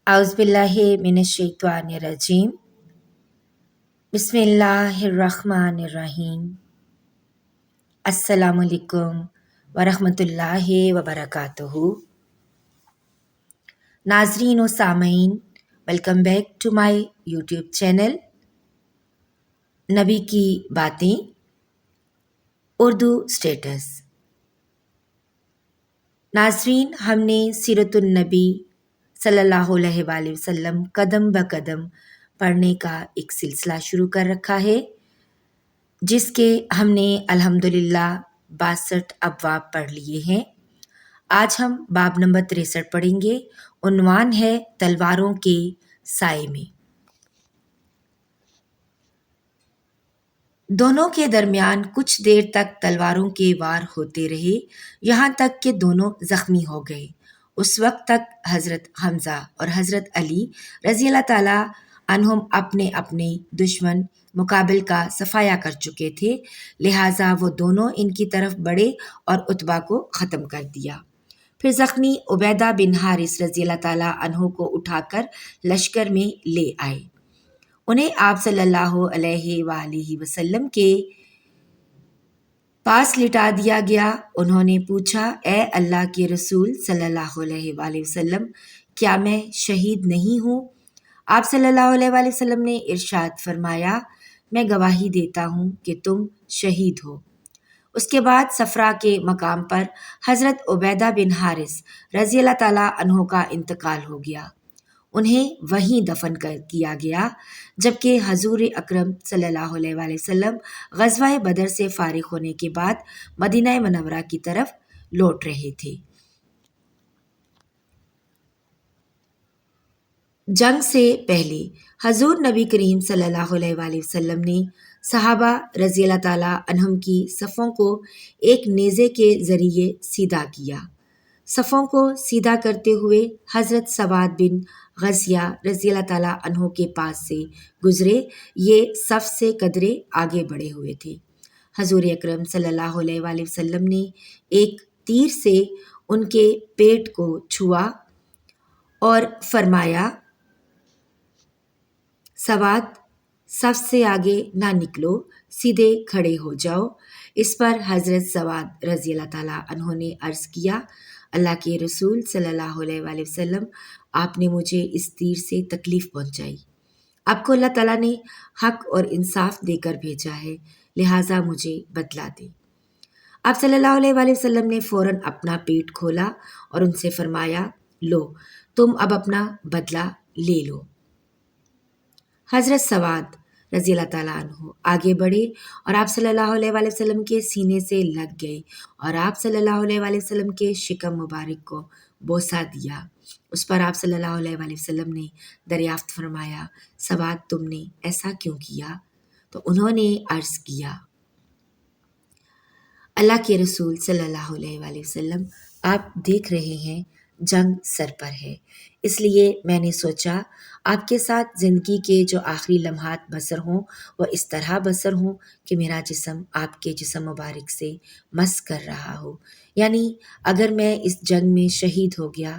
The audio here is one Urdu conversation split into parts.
أعوذ بالله من الشيطان الرجيم بسم الله الرحمن الرحیم السلام علیکم ورحمۃ اللہ وبرکاتہ۔ ناظرین و سامعین، welcome back to my YouTube channel نبی کی باتیں اردو اسٹیٹس۔ ناظرین، ہم نے سیرت النبی صلی اللہ علیہ وآلہ وسلم قدم بقدم پڑھنے کا ایک سلسلہ شروع کر رکھا ہے، جس کے ہم نے الحمدللہ 62 ابواب پڑھ لیے ہیں۔ آج ہم باب نمبر 63 پڑھیں گے۔ عنوان ہے تلواروں کے سائے میں۔ دونوں کے درمیان کچھ دیر تک تلواروں کے وار ہوتے رہے، یہاں تک کہ دونوں زخمی ہو گئے۔ اس وقت تک حضرت حمزہ اور حضرت علی رضی اللہ تعالیٰ عنہم اپنے اپنے دشمن مقابل کا صفایا کر چکے تھے، لہٰذا وہ دونوں ان کی طرف بڑھے اور عتبہ کو ختم کر دیا۔ پھر زخمی عبیدہ بن حارث رضی اللہ تعالیٰ عنہ کو اٹھا کر لشکر میں لے آئے۔ انہیں آپ صلی اللہ علیہ وآلہ وسلم کے پاس لٹا دیا گیا۔ انہوں نے پوچھا، اے اللہ کے رسول صلی اللہ علیہ وآلہ وسلم، کیا میں شہید نہیں ہوں؟ آپ صلی اللہ علیہ وآلہ وسلم نے ارشاد فرمایا، میں گواہی دیتا ہوں کہ تم شہید ہو۔ اس کے بعد صفرا کے مقام پر حضرت عبیدہ بن حارث رضی اللہ تعالیٰ عنہ کا انتقال ہو گیا۔ انہیں وہیں دفن کیا گیا، جبکہ حضور اکرم صلی اللہ علیہ وآلہ وسلم غزوہ بدر سے فارغ ہونے کے بعد مدینہ منورہ کی طرف لوٹ رہے تھے۔ جنگ سے پہلے حضور نبی کریم صلی اللہ علیہ وآلہ وسلم نے صحابہ رضی اللہ تعالیٰ عنہم کی صفوں کو ایک نیزے کے ذریعے سیدھا کیا۔ صفوں کو سیدھا کرتے ہوئے حضرت سواد بن غزیہ رضی اللہ تعالیٰ عنہ کے پاس سے گزرے۔ یہ صف سے قدرے آگے بڑھے ہوئے تھے۔ حضور اکرم صلی اللہ علیہ وآلہ وسلم نے ایک تیر سے ان کے پیٹ کو چھوا اور فرمایا، سواد، صف سے آگے نہ نکلو، سیدھے کھڑے ہو جاؤ۔ اس پر حضرت سواد رضی اللہ تعالیٰ عنہ نے عرض کیا، اللہ کے رسول صلی اللہ علیہ وآلہ وسلم، آپ نے مجھے اس تیر سے تکلیف پہنچائی۔ آپ کو اللہ تعالیٰ نے حق اور انصاف دے کر بھیجا ہے، لہٰذا مجھے بدلا دے۔ آپ صلی اللہ علیہ وآلہ وسلم نے فوراً اپنا پیٹ کھولا اور ان سے فرمایا، لو، تم اب اپنا بدلہ لے لو۔ حضرت سواد رضی اللہ تعالیٰ عنہ آگے بڑھے اور آپ صلی اللہ علیہ وآلہ وسلم کے سینے سے لگ گئے اور آپ صلی اللہ علیہ وآلہ وسلم کے شکم مبارک کو بوسہ دیا۔ اس پر آپ صلی اللہ علیہ وآلہ وسلم نے دریافت فرمایا، سواد، تم نے ایسا کیوں کیا؟ تو انہوں نے عرض کیا، اللہ کے رسول صلی اللہ علیہ وآلہ وسلم، آپ دیکھ رہے ہیں جنگ سر پر ہے، اس لیے میں نے سوچا آپ کے ساتھ زندگی کے جو آخری لمحات بسر ہوں وہ اس طرح بسر ہوں کہ میرا جسم آپ کے جسم مبارک سے مس کر رہا ہو، یعنی اگر میں اس جنگ میں شہید ہو گیا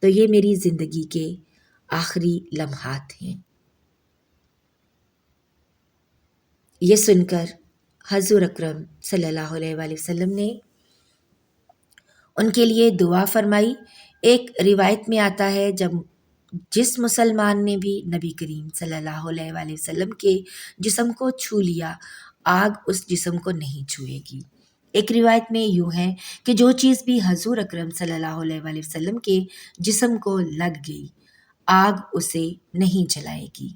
تو یہ میری زندگی کے آخری لمحات ہیں۔ یہ سن کر حضور اکرم صلی اللہ علیہ وآلہ وسلم نے ان کے لیے دعا فرمائی۔ ایک روایت میں آتا ہے، جس مسلمان نے بھی نبی کریم صلی اللہ علیہ وآلہ وسلم کے جسم کو چھو لیا، آگ اس جسم کو نہیں چھوئے گی۔ ایک روایت میں یوں ہے کہ جو چیز بھی حضور اکرم صلی اللہ علیہ وآلہ وسلم کے جسم کو لگ گئی، آگ اسے نہیں جلائے گی۔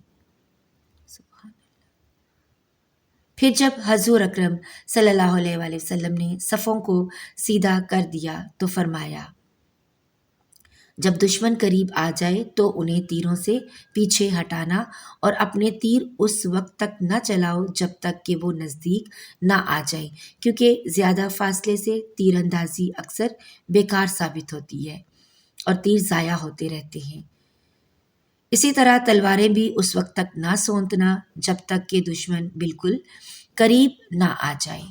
پھر جب حضور اکرم صلی اللہ علیہ وآلہ وسلم نے صفوں کو سیدھا کر دیا تو فرمایا، جب دشمن قریب آ جائے تو انہیں تیروں سے پیچھے ہٹانا اور اپنے تیر اس وقت تک نہ چلاؤ جب تک کہ وہ نزدیک نہ آ جائے، کیونکہ زیادہ فاصلے سے تیر اندازی اکثر بیکار ثابت ہوتی ہے اور تیر ضائع ہوتے رہتے ہیں۔ اسی طرح تلواریں بھی اس وقت تک نہ سونتنا جب تک کہ دشمن بالکل قریب نہ آ جائے۔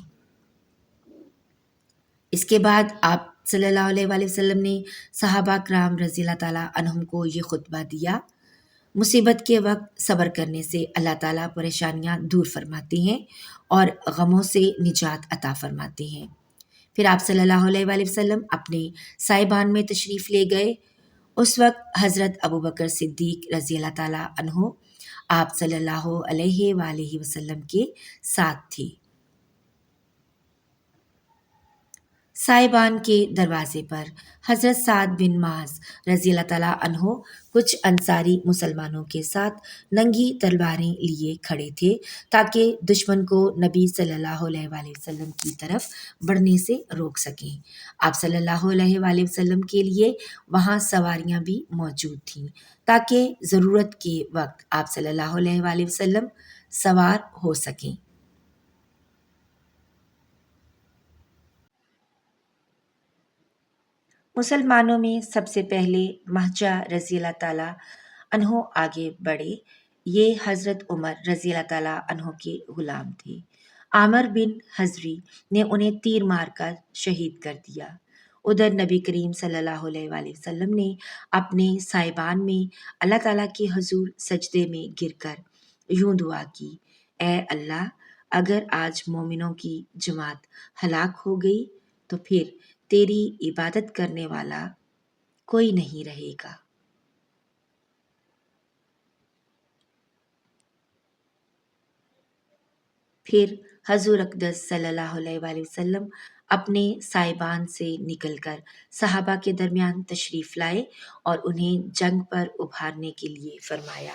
اس کے بعد آپ صلی اللہ علیہ وآلہ وسلم نے صحابہ کرام رضی اللہ تعالیٰ عنہم کو یہ خطبہ دیا: مصیبت کے وقت صبر کرنے سے اللہ تعالیٰ پریشانیاں دور فرماتے ہیں اور غموں سے نجات عطا فرماتے ہیں۔ پھر آپ صلی اللہ علیہ وآلہ وسلم اپنے سائبان میں تشریف لے گئے۔ اس وقت حضرت ابوبکر صدیق رضی اللہ تعالیٰ عنہ آپ صلی اللہ علیہ وآلہ وسلم کے ساتھ تھے۔ سائبان کے دروازے پر حضرت سعد بن معاذ رضی اللہ تعالیٰ عنہ کچھ انصاری مسلمانوں کے ساتھ ننگی تلواریں لیے کھڑے تھے تاکہ دشمن کو نبی صلی اللہ علیہ وآلہ وسلم کی طرف بڑھنے سے روک سکیں۔ آپ صلی اللہ علیہ وآلہ وسلم کے لیے وہاں سواریاں بھی موجود تھیں تاکہ ضرورت کے وقت آپ صلی اللہ علیہ وآلہ وسلم سوار ہو سکیں۔ مسلمانوں میں سب سے پہلے مہجہ رضی اللہ تعالیٰ عنہ آگے بڑھے۔ یہ حضرت عمر رضی اللہ تعالیٰ عنہ کے غلام تھے۔ عامر بن حضری نے انہیں تیر مار کر شہید کر دیا۔ ادھر نبی کریم صلی اللہ علیہ وآلہ وسلم نے اپنے سائبان میں اللہ تعالیٰ کے حضور سجدے میں گر کر یوں دعا کی: اے اللہ، اگر آج مومنوں کی جماعت ہلاک ہو گئی تو پھر تیری عبادت کرنے والا کوئی نہیں رہے گا۔ پھر حضور اقدس صلی اللہ علیہ وآلہ وسلم اپنے سائبان سے نکل کر صحابہ کے درمیان تشریف لائے اور انہیں جنگ پر ابھارنے کے لیے فرمایا: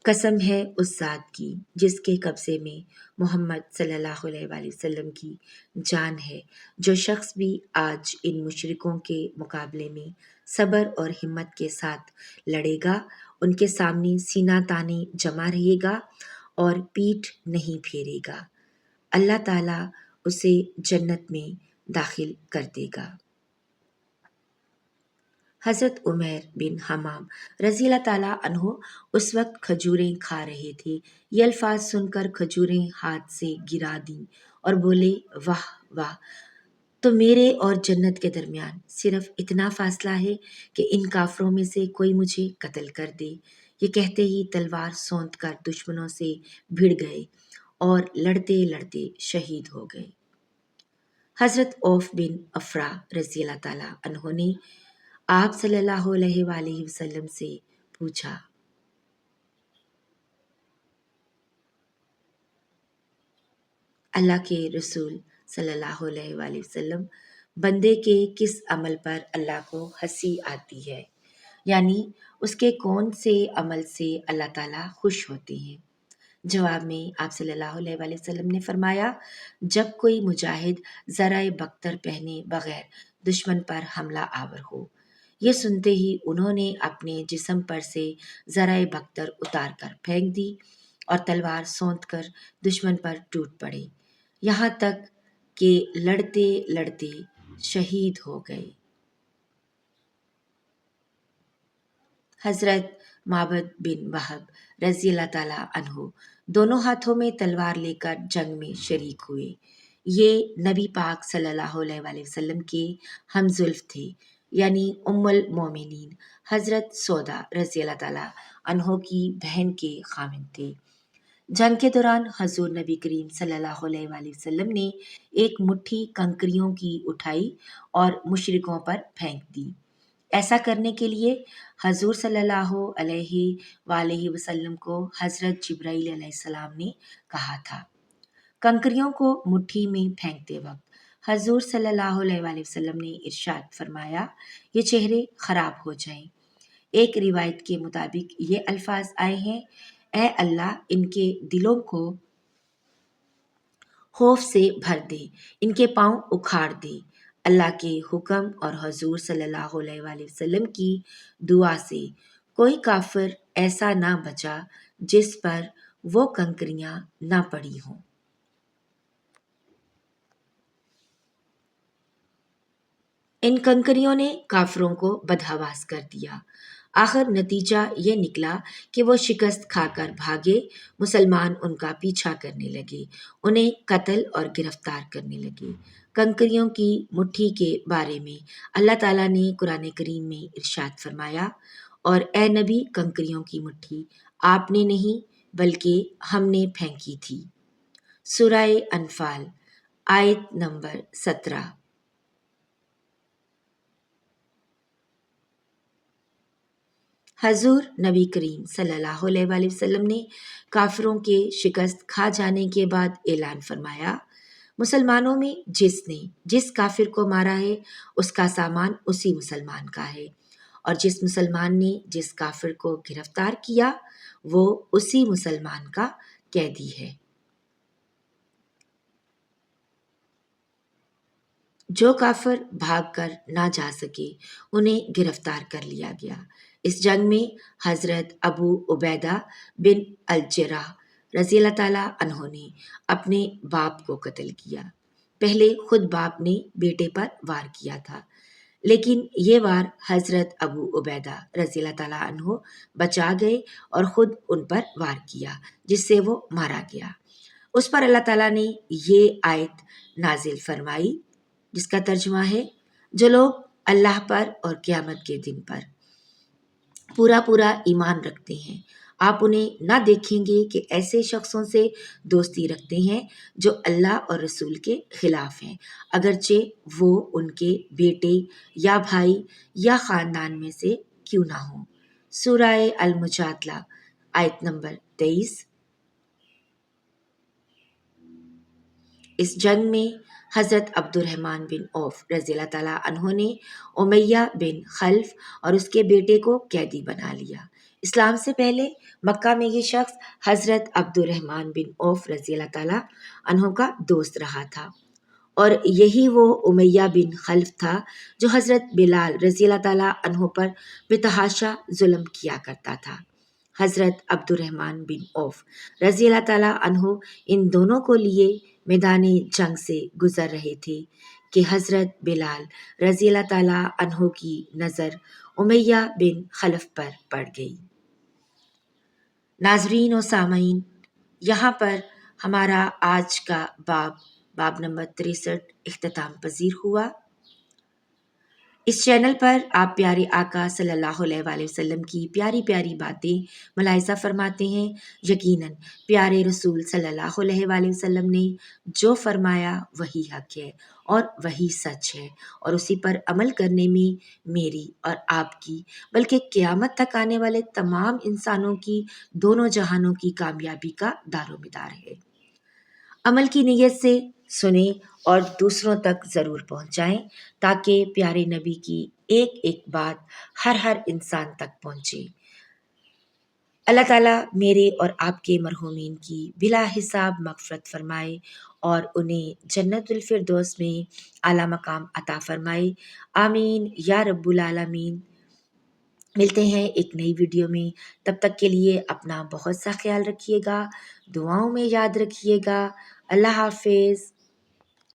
قسم ہے اس ذات کی جس کے قبضے میں محمد صلی اللہ علیہ وآلہ وسلم کی جان ہے، جو شخص بھی آج ان مشرکوں کے مقابلے میں صبر اور ہمت کے ساتھ لڑے گا، ان کے سامنے سینہ تانے جمع رہے گا اور پیٹھ نہیں پھیرے گا، اللہ تعالیٰ اسے جنت میں داخل کر دے گا۔ حضرت عمیر بن حمام رضی اللہ تعالیٰ عنہ اس وقت کھجوریں کھا رہے تھے۔ یہ الفاظ سن کر کھجوریں ہاتھ سے گرا دیں اور بولے: واہ واہ، تو میرے اور جنت کے درمیان صرف اتنا فاصلہ ہے کہ ان کافروں میں سے کوئی مجھے قتل کر دے۔ یہ کہتے ہی تلوار سونت کر دشمنوں سے بھڑ گئے اور لڑتے لڑتے شہید ہو گئے۔ حضرت عوف بن افرا رضی اللہ تعالیٰ عنہ نے آپ صلی اللہ علیہ وآلہ وسلم سے پوچھا: اللہ کے رسول صلی اللہ علیہ وآلہ وسلم، بندے کے کس عمل پر اللہ کو ہنسی آتی ہے؟ یعنی اس کے کون سے عمل سے اللہ تعالیٰ خوش ہوتے ہیں؟ جواب میں آپ صلی اللہ علیہ وآلہ وسلم نے فرمایا: جب کوئی مجاہد زرہ بختر پہنے بغیر دشمن پر حملہ آور ہو۔ یہ سنتے ہی انہوں نے اپنے جسم پر سے زرہ بختر اتار کر پھینک دی اور تلوار سونت کر دشمن پر ٹوٹ پڑے، یہاں تک کہ لڑتے لڑتے شہید ہو گئے۔ حضرت معبد بن وہب رضی اللہ تعالیٰ عنہ دونوں ہاتھوں میں تلوار لے کر جنگ میں شریک ہوئے۔ یہ نبی پاک صلی اللہ علیہ وآلہ وسلم کے ہم زلف تھے، یعنی ام المومنین حضرت سودا رضی اللہ تعالیٰ عنہ کی بہن کے خاوند تھے۔ جنگ کے دوران حضور نبی کریم صلی اللہ علیہ وآلہ وسلم نے ایک مٹھی کنکریوں کی اٹھائی اور مشرکوں پر پھینک دی۔ ایسا کرنے کے لیے حضور صلی اللہ علیہ وآلہ وسلم کو حضرت جبرائیل علیہ السلام نے کہا تھا۔ کنکریوں کو مٹھی میں پھینکتے وقت حضور صلی اللہ علیہ وآلہ وسلم نے ارشاد فرمایا: یہ چہرے خراب ہو جائیں۔ ایک روایت کے مطابق یہ الفاظ آئے ہیں: اے اللہ، ان کے دلوں کو خوف سے بھر دے، ان کے پاؤں اکھاڑ دے۔ اللہ کے حکم اور حضور صلی اللہ علیہ وآلہ وسلم کی دعا سے کوئی کافر ایسا نہ بچا جس پر وہ کنکریاں نہ پڑی ہوں۔ ان کنکریوں نے کافروں کو بدحواس کر دیا۔ آخر نتیجہ یہ نکلا کہ وہ شکست کھا کر بھاگے، مسلمان ان کا پیچھا کرنے لگے، انہیں قتل اور گرفتار کرنے لگے۔ کنکریوں کی مٹھی کے بارے میں اللہ تعالیٰ نے قرآن کریم میں ارشاد فرمایا، اور اے نبی، کنکریوں کی مٹھی آپ نے نہیں بلکہ ہم نے پھینکی تھی۔ سورہ انفال آیت نمبر 17۔ حضور نبی کریم صلی اللہ علیہ وآلہ وسلم نے کافروں کے شکست کھا جانے کے بعد اعلان فرمایا، مسلمانوں میں جس نے جس کافر کو مارا ہے اس کا سامان اسی مسلمان کا ہے، اور جس مسلمان نے جس کافر کو گرفتار کیا وہ اسی مسلمان کا قیدی ہے۔ جو کافر بھاگ کر نہ جا سکے انہیں گرفتار کر لیا گیا۔ اس جنگ میں حضرت ابو عبیدہ بن الجراح رضی اللہ تعالیٰ عنہ نے اپنے باپ کو قتل کیا۔ پہلے خود باپ نے بیٹے پر وار کیا تھا، لیکن یہ وار حضرت ابو عبیدہ رضی اللہ تعالیٰ عنہ بچا گئے اور خود ان پر وار کیا، جس سے وہ مارا گیا۔ اس پر اللہ تعالیٰ نے یہ آیت نازل فرمائی جس کا ترجمہ ہے، جو لوگ اللہ پر اور قیامت کے دن پر پورا ایمان رکھتے ہیں، آپ انہیں نہ دیکھیں گے کہ ایسے شخصوں سے دوستی رکھتے ہیں جو اللہ اور رسول کے خلاف ہیں، اگرچہ وہ ان کے بیٹے یا بھائی یا خاندان میں سے کیوں نہ ہوں۔ سورہ المجادلہ آیت نمبر 23۔ اس جنگ میں حضرت عبد الرحمن بن عوف رضی اللہ تعالیٰ عنہ نے امیہ بن خلف اور اس کے بیٹے کو قیدی بنا لیا۔ اسلام سے پہلے مکہ میں یہ شخص حضرت عبد الرحمن بن عوف رضی اللہ تعالیٰ عنہ کا دوست رہا تھا، اور یہی وہ امیہ بن خلف تھا جو حضرت بلال رضی اللہ تعالیٰ عنہ پر بتحاشا ظلم کیا کرتا تھا۔ حضرت عبد الرحمن بن عوف رضی اللہ تعالیٰ عنہ ان دونوں کو لیے میدان جنگ سے گزر رہے تھے کہ حضرت بلال رضی اللہ تعالیٰ عنہ کی نظر امیہ بن خلف پر پڑ گئی۔ ناظرین و سامعین، یہاں پر ہمارا آج کا باب نمبر 63 اختتام پذیر ہوا۔ اس چینل پر آپ پیارے آقا صلی اللہ علیہ وآلہ وسلم کی پیاری پیاری باتیں ملاحظہ فرماتے ہیں۔ یقیناً پیارے رسول صلی اللہ علیہ وآلہ وسلم نے جو فرمایا وہی حق ہے اور وہی سچ ہے، اور اسی پر عمل کرنے میں میری اور آپ کی بلکہ قیامت تک آنے والے تمام انسانوں کی دونوں جہانوں کی کامیابی کا دار و مدار ہے۔ عمل کی نیت سے سنیں اور دوسروں تک ضرور پہنچائیں تاکہ پیارے نبی کی ایک ایک بات ہر انسان تک پہنچے۔ اللہ تعالیٰ میرے اور آپ کے مرحومین کی بلا حساب مغفرت فرمائے اور انہیں جنت الفردوس میں اعلیٰ مقام عطا فرمائے، آمین یا رب العالمین۔ ملتے ہیں ایک نئی ویڈیو میں، تب تک کے لیے اپنا بہت سا خیال رکھیے گا، دعاؤں میں یاد رکھیے گا۔ اللہ حافظ۔